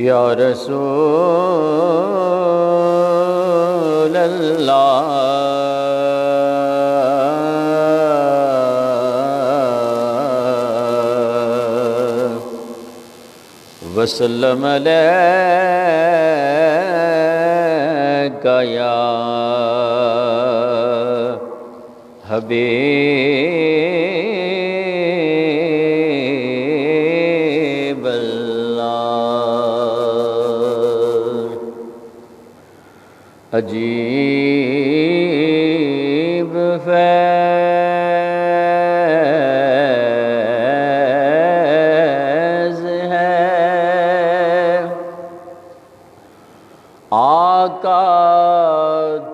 یا رسول اللہ وسلم علیک یا حبیب اللہ۔ عجیب فیض ہے آقا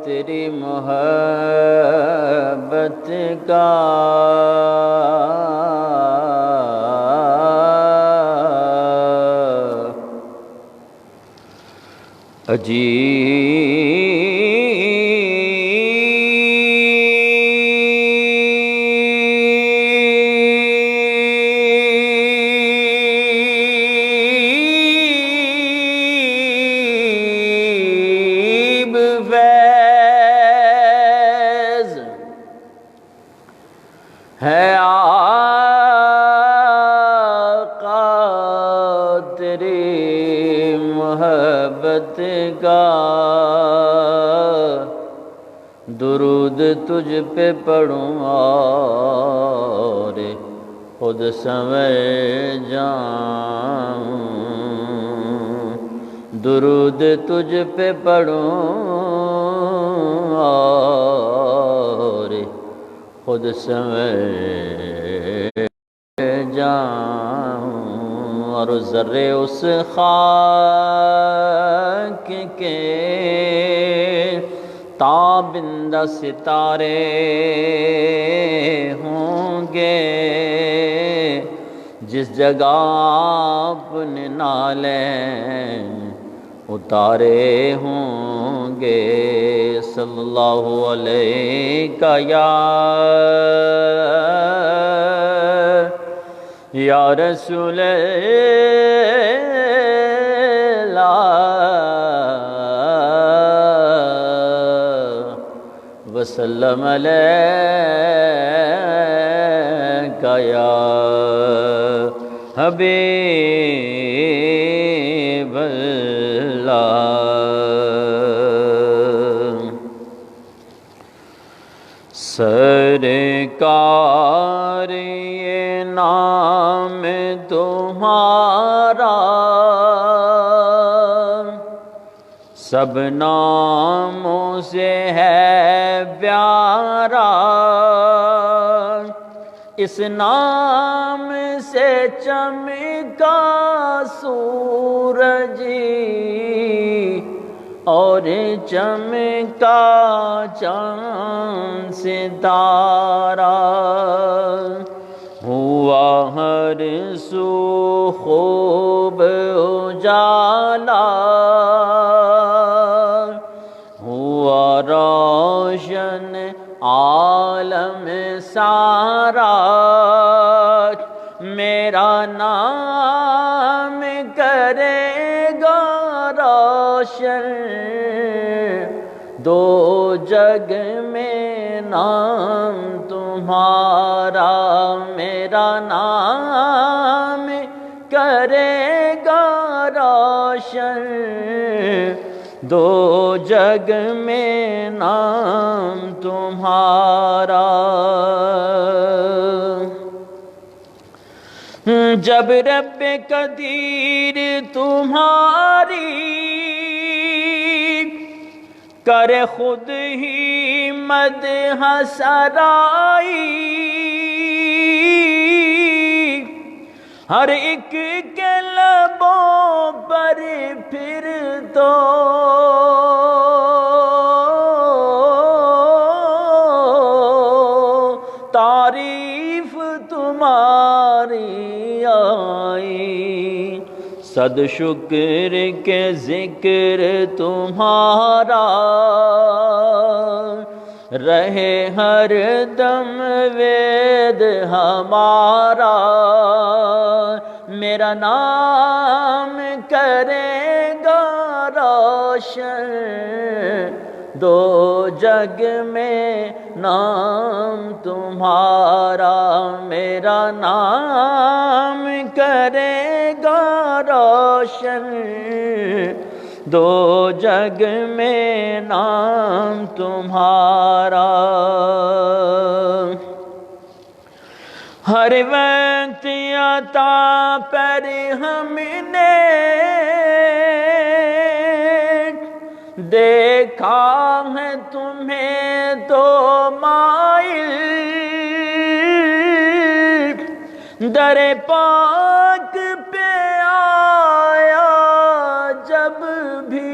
تیری محبت کا، عجیب فیض ہے آقا تیری محبت کا، درود تجھ پہ پڑھوں اور خود سمجھ جاؤں، درود تجھ پہ پڑھوں اور خود سمجھ جاؤں، اور ذرے اس خاک کے تابندہ ستارے ہوں گے، جس جگہ آپ نے نالیں اتارے ہوں گے۔ صلی اللہ علیہ یا رسول اللہ وسلم علیک یا حبیب اللہ۔ سرکار یہ نام تمہارا سب ناموں سے ہے پیارا، اس نام سے چمکا سورج اور چمکا چاند ستارہ، ہوا ہر سو خوب اجالا، ہوا روشن عالم سارا، میرا نام کرے گا روشن دو جگ میں نام تمہارا، میرا نام کرے گا روشن دو جگ میں نام تمہارا۔ جب رب قدیر تمہاری کرے خود ہی مدح سرائی، ہر ایک کے لبوں پر پھر تو تعریف تمہاری آئی، صد شکر کے ذکر تمہارا رہے ہر دم وید ہمارا، میرا نام کرے روشن دو جگ میں نام تمہارا میرا نام کرے گا روشن دو جگ میں نام تمہارا ہر وقت عطا پر ہم نے دیکھا ہے تمہیں تو مائل در پاک پہ آیا جب بھی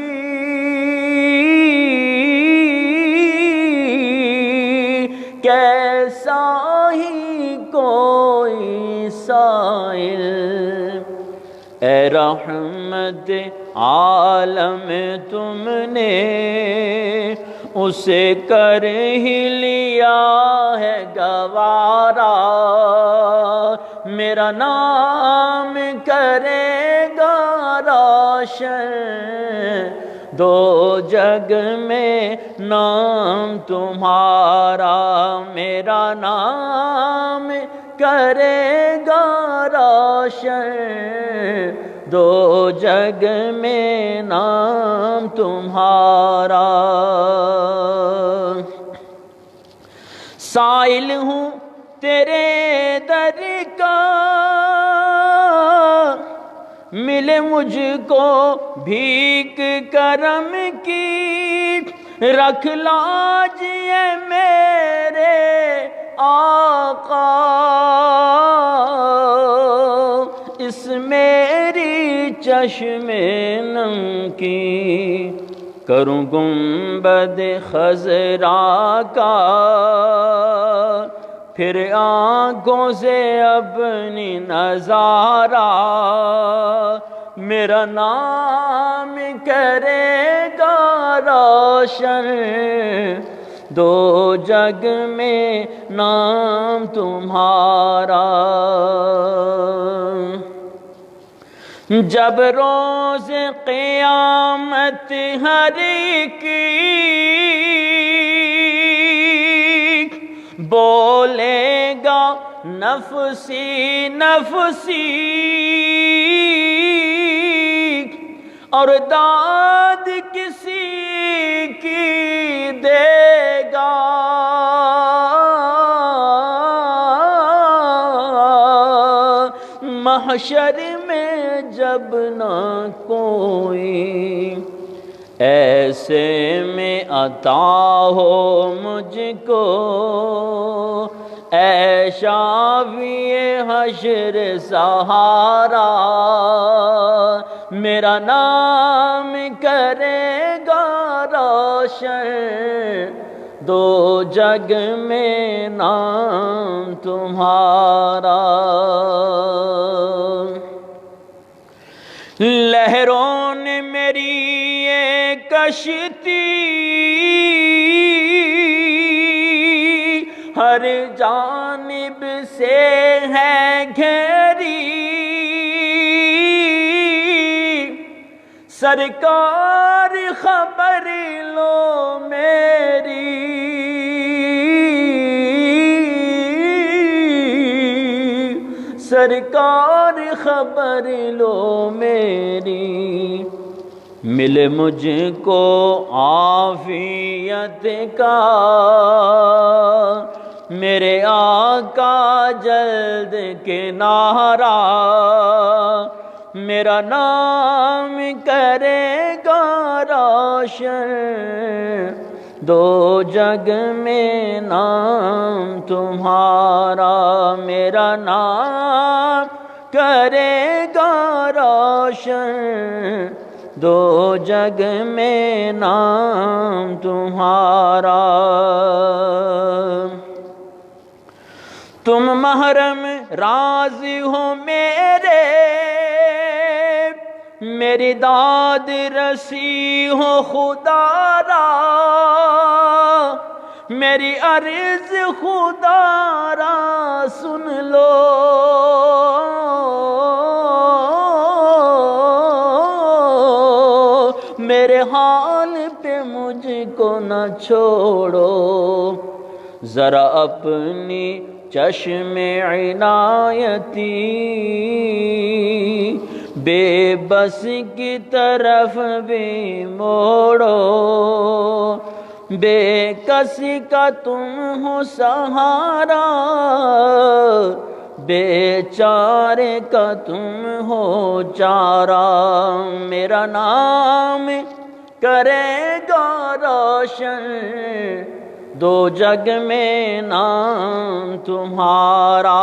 کیسا ہی کوئی سائل اے رحمت عالم تم نے اسے کر ہی لیا ہے گوارا میرا نام کرے گا روشن دو جگ میں نام تمہارا میرا نام کرے گا روشن دو جگ میں نام تمہارا سائل ہوں تیرے در کا ملے مجھ کو بھیک کرم کی رکھ لاج یہ میرے آقا اس میری چشم نم کی کروں گنبد خضرا کا پھر آنکھوں سے اپنی نظارہ میرا نام کرے گا روشن دو جگ میں نام تمہارا جب روز قیامت ہر کی بولے گا نفسی نفسی اور داد کسی کی دے گا محشر میں جب نہ کوئی ایسے میں عطا ہو مجھ کو اے شافی حشر سہارا میرا نام کرے گا روشن دو جگ میں نام تمہارا لہروں نے میری یہ کشتی ہر جانب سے ہے گھیری سرکار خبر لو میری سرکار خبر لو میری ملے مجھ کو عافیت کا میرے آقا جلد کنارہ میرا نام کرے گا روشن دو جگ میں نام تمہارا میرا نام کرے گا روشن دو جگ میں نام تمہارا تم محرم راز ہو میرے میری داد رسی ہو خدا را میری عرض خدا را سن لو میرے ہاں نہ چھوڑو، ذرا اپنی چشم عنایتی بے بس کی طرف بھی موڑو، بے کس کا تم ہو سہارا، بے چارے کا تم ہو چارہ، میرا نام کرے گا روشن دو جگ میں نام تمہارا،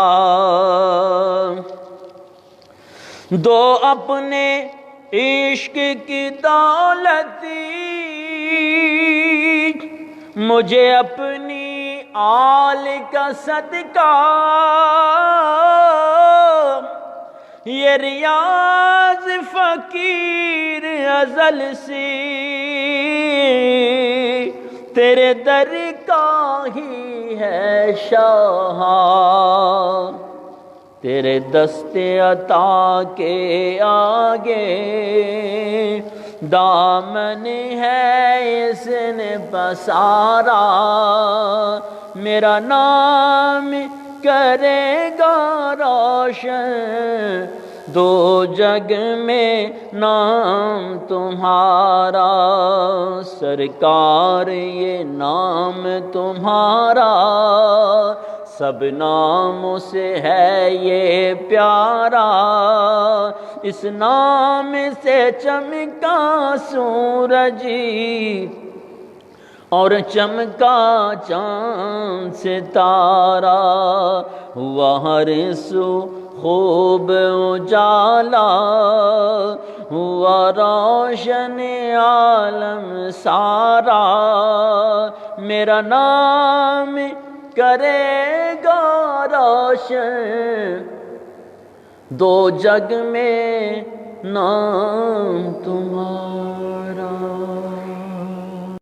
دو اپنے عشق کی دولتی مجھے اپنی آل کا صدقہ، یہ ریاض فقیر ازل سے تیرے در کا ہی ہے شاہ، تیرے دست عطا کے آگے دامن ہے اس نے پسارا، میرا نام کرے گا روشن دو جگ میں نام تمہارا، سرکار یہ نام تمہارا سب ناموں سے ہے یہ پیارا، اس نام سے چمکا سورج اور چمکا چاند ستارہ، ہوا ہر سو خوب اجالا، ہوا روشن عالم سارا، میرا نام کرے گا روشن دو جگ میں نام تمہارا۔